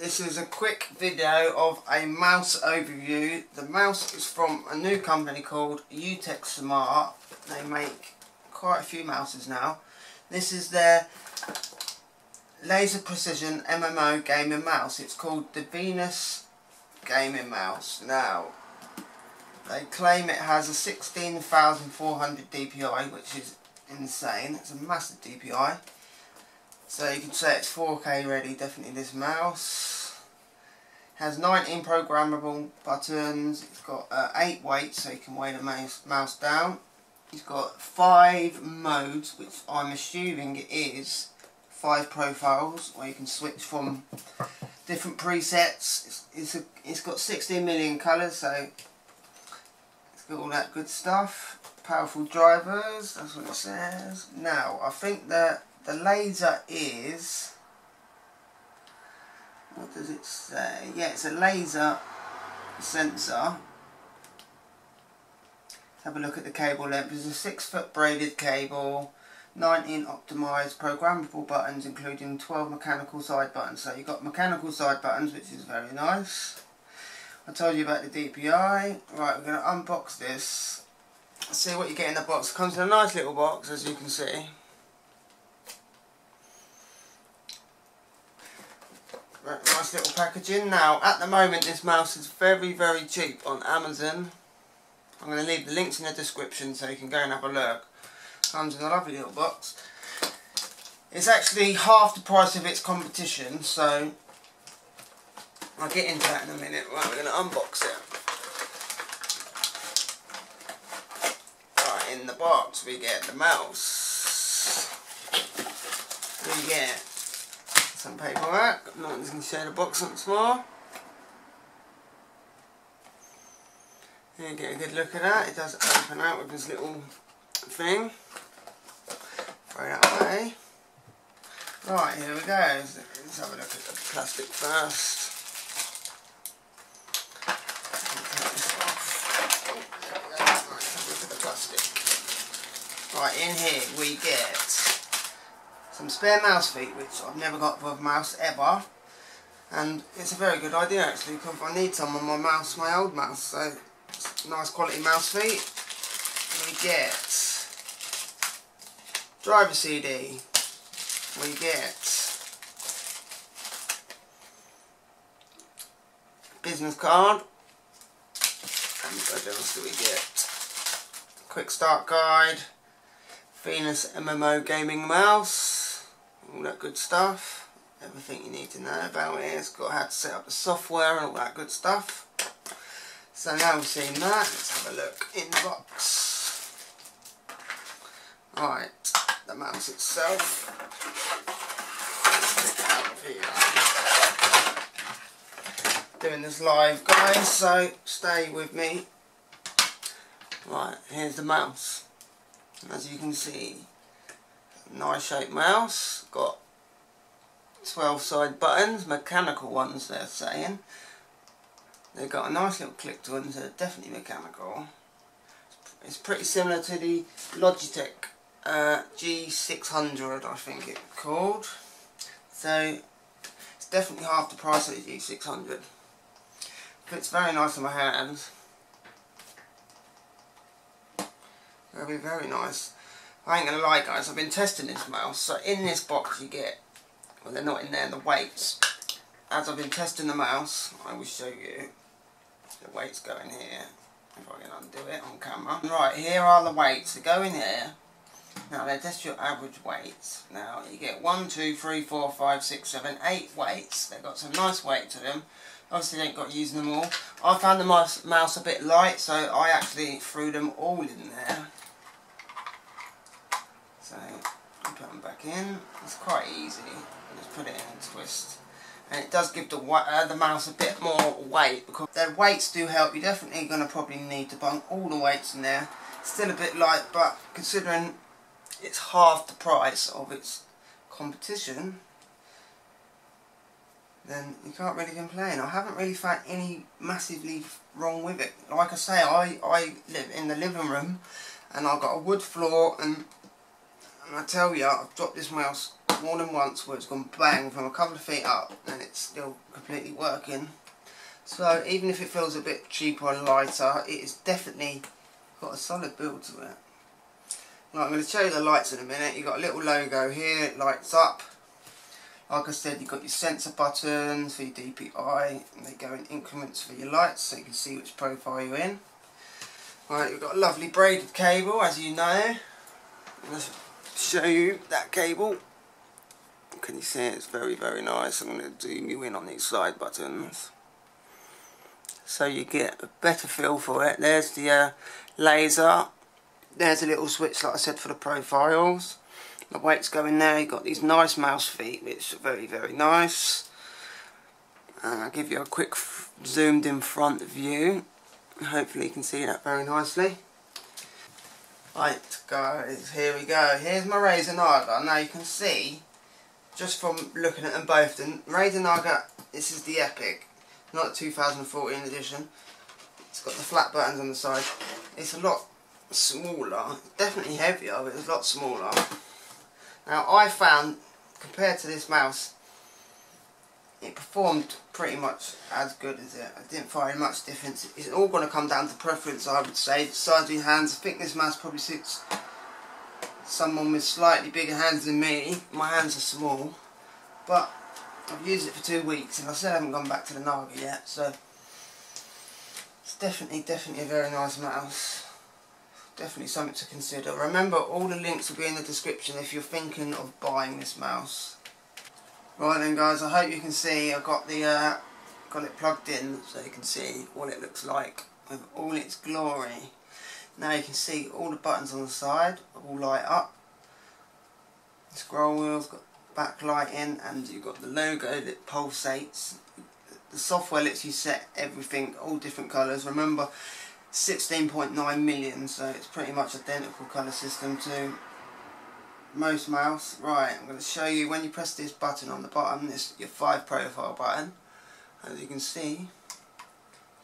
This is a quick video of a mouse overview. The mouse is from a new company called UtechSmart. They make quite a few mouses now. This is their laser precision MMO gaming mouse. It's called the Venus gaming mouse. Now, they claim it has a 16,400 DPI, which is insane. It's a massive DPI. So you can say it's 4K ready, definitely this mouse. Has 19 programmable buttons. It's got 8 weights, so you can weigh the mouse down. It's got 5 modes, which I'm assuming it is 5 profiles, where you can switch from different presets. It's got 16 million colours, so it's got all that good stuff. Powerful drivers, that's what it says. Now, I think that the laser is, what does it say? Yeah, it's a laser sensor. Let's have a look at the cable length. It's a 6-foot braided cable, 19 optimized programmable buttons, including 12 mechanical side buttons. So you've got mechanical side buttons, which is very nice. I told you about the DPI. Right, we're going to unbox this. Let's see what you get in the box. It comes in a nice little box, as you can see. Nice little packaging. Now, at the moment, this mouse is very, very cheap on Amazon. I'm going to leave the links in the description so you can go and have a look. Comes in a lovely little box. It's actually half the price of its competition, so I'll get into that in a minute. Right, we're going to unbox it. Right, in the box we get the mouse. We get some paperwork. I'm just going to show the box once more. Here you get a good look at that. It does open out with this little thing. Throw that away. Right, here we go. Let's have a look at the plastic first. Take this off. There we go. Right, let's have a look at the plastic. Right, in here we get some spare mouse feet, which I've never got for a mouse ever, and it's a very good idea actually, because I need some on my mouse, my old mouse. So it's nice quality mouse feet. We get driver CD. We get business card. And what else do we get? Quick start guide. Venus MMO Gaming mouse, all that good stuff, everything you need to know about it. It's got how to set up the software and all that good stuff. So now we've seen that, let's have a look in the box. Alright, the mouse itself. Take it out of here. Doing this live, guys, so stay with me. Right, here's the mouse. As you can see, nice shaped mouse, got 12 side buttons, mechanical ones they're saying. They've got a nice little click to them, so they're definitely mechanical. It's pretty similar to the Logitech G600, I think it's called. So it's definitely half the price of the G600. Fits very nice in my hands. Very, very nice. I ain't gonna lie, guys, I've been testing this mouse. So in this box you get, well, they're not in there, the weights. As I've been testing the mouse, I will show you. The weights go in here, if I can undo it on camera. Right, here are the weights that go in here. Now they're just your average weights. Now you get 1, 2, 3, 4, 5, 6, 7, 8 weights. They've got some nice weight to them. Obviously they ain't got using them all. I found the mouse a bit light, so I actually threw them all in there. So I put them back in. It's quite easy. Just put it in and twist, and it does give the mouse a bit more weight, because their weights do help. You're definitely going to probably need to bung all the weights in there. It's still a bit light, but considering it's half the price of its competition, then you can't really complain. I haven't really found any massively wrong with it. Like I say, I live in the living room, and I've got a wood floor, and I tell you, I've dropped this mouse more than once where it's gone bang from a couple of feet up and it's still completely working. So even if it feels a bit cheaper and lighter, it is definitely got a solid build to it. Right, I'm going to show you the lights in a minute. You've got a little logo here, it lights up. Like I said, you've got your sensor buttons for your DPI, and they go in increments for your lights so you can see which profile you're in. Right, you've got a lovely braided cable, as you know. Let's show you that cable. Can you see it? It's very, very nice. I'm going to zoom you in on these side buttons so you get a better feel for it. There's the laser. There's a little switch, like I said, for the profiles. The weights go in there. You've got these nice mouse feet, which are very, very nice. And I'll give you a quick zoomed in front view. Hopefully you can see that very nicely. Right guys, here we go. Here's my Razer Naga. Now you can see, just from looking at them both, the Razer Naga, this is the Epic, not the 2014 edition. It's got the flat buttons on the side. It's a lot smaller, definitely heavier, but it's a lot smaller. Now I found, compared to this mouse, it performed pretty much as good as it. I didn't find much difference. It's all going to come down to preference, I would say. The size of your hands. I think this mouse probably suits someone with slightly bigger hands than me. My hands are small, but I've used it for 2 weeks and I still haven't gone back to the Naga yet, so it's definitely a very nice mouse. Definitely something to consider. Remember, all the links will be in the description if you're thinking of buying this mouse. Right then guys, I hope you can see I've got the got it plugged in so you can see what it looks like with all its glory. Now you can see all the buttons on the side all light up. The scroll wheel's got backlighting and you've got the logo that pulsates. The software lets you set everything, all different colours. Remember, 16.9 million, so it's pretty much identical colour system to most mouse. Right, I'm going to show you when you press this button on the bottom, this your 5 profile button. As you can see,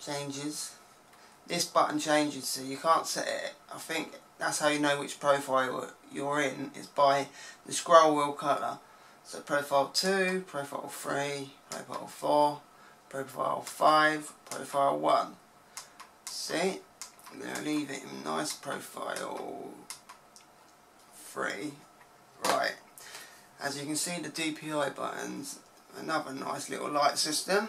changes. This button changes, so you can't set it. I think that's how you know which profile you're in, is by the scroll wheel colour. So profile 2, profile 3, profile 4, profile 5, profile 1. See? I'm going to leave it in nice profile 3. Right, as you can see, the DPI buttons, another nice little light system.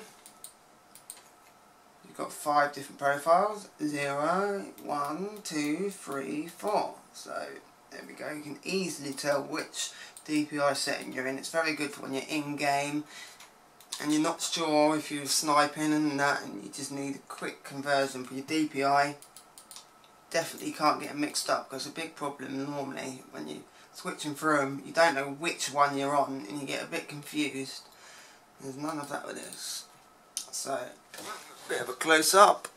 You've got 5 different profiles, 0, 1, 2, 3, 4. So there we go, you can easily tell which DPI setting you're in. It's very good for when you're in game and you're not sure if you're sniping and that, and you just need a quick conversion for your DPI. Definitely can't get them mixed up, because a big problem normally when you switching through them, you don't know which one you're on and you get a bit confused. There's none of that with this. So, a bit of a close up.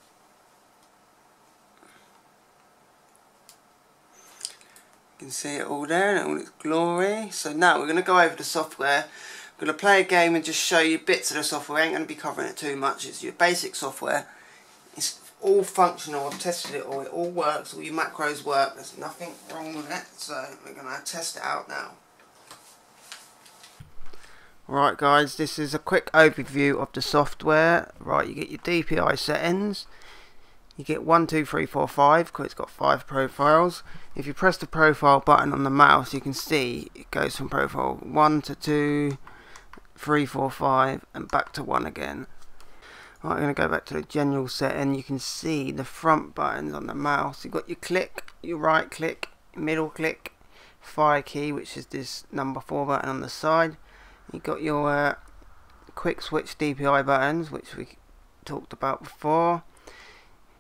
You can see it all there in all its glory. So now we're going to go over the software. I'm going to play a game and just show you bits of the software. I ain't going to be covering it too much. It's your basic software. It's all functional. I've tested it all. It all works. All your macros work. There's nothing wrong with it. So we're going to test it out now. Right guys, this is a quick overview of the software. Right, you get your DPI settings. You get 1, 2, 3, 4, 5 because it's got 5 profiles. If you press the profile button on the mouse, you can see it goes from profile 1 to 2, 3, 4, 5 and back to 1 again. Right, I'm going to go back to the general setting. You can see the front buttons on the mouse. You've got your click, your right click, middle click, fire key, which is this number 4 button on the side. You've got your quick switch DPI buttons, which we talked about before.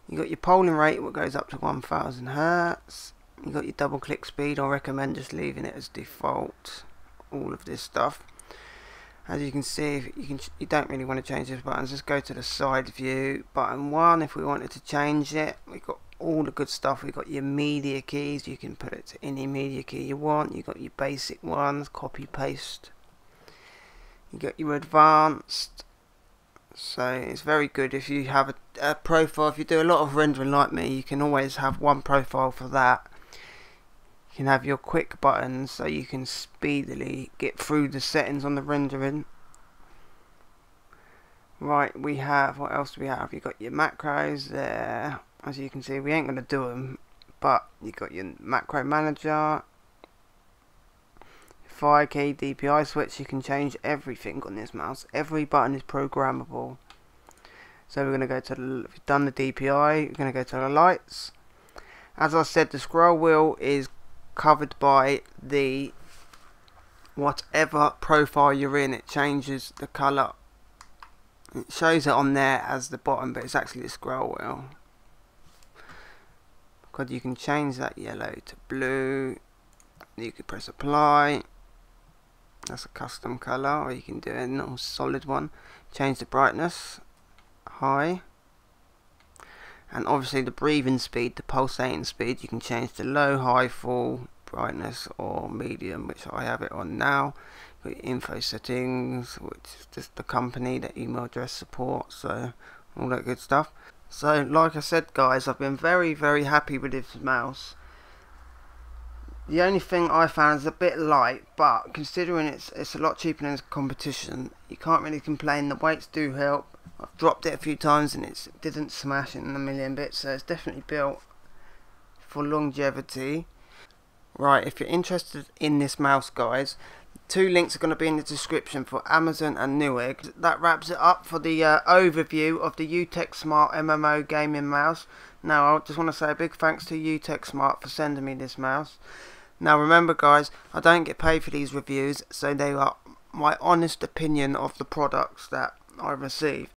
You've got your polling rate, which goes up to 1000 Hz. You've got your double click speed. I recommend just leaving it as default. All of this stuff. As you can see, you don't really want to change these buttons. Just go to the side view. Button 1, if we wanted to change it. We've got all the good stuff. We've got your media keys. You can put it to any media key you want. You've got your basic ones, copy paste. You got your advanced, so it's very good if you have a profile. If you do a lot of rendering like me, you can always have one profile for that. You can have your quick buttons so you can speedily get through the settings on the rendering. Right, we have, what else do we have? You've got your macros there. As you can see, we ain't going to do them, but you've got your macro manager, 5K DPI switch. You can change everything on this mouse. Every button is programmable. So we're going to go to the, if you've done the DPI, you're going to go to the lights. As I said, the scroll wheel is covered by the whatever profile you're in. It changes the colour. It shows it on there as the bottom, but it's actually the scroll wheel. Because you can change that yellow to blue. You can press apply. That's a custom colour, or you can do a normal solid one. Change the brightness, high. And obviously the breathing speed, the pulsating speed, you can change to low, high, full, brightness, or medium, which I have it on now. Got your info settings, which is just the company, the email address support, so all that good stuff. So like I said guys, I've been very happy with this mouse. The only thing I found is a bit light, but considering it's a lot cheaper than its competition, you can't really complain. The weights do help. I've dropped it a few times and it didn't smash in a million bits, so it's definitely built for longevity. Right, if you're interested in this mouse guys, 2 links are going to be in the description for Amazon and Newegg. That wraps it up for the overview of the UtechSmart MMO Gaming mouse. Now I just want to say a big thanks to UtechSmart for sending me this mouse. Now remember guys, I don't get paid for these reviews, so they are my honest opinion of the products that I receive.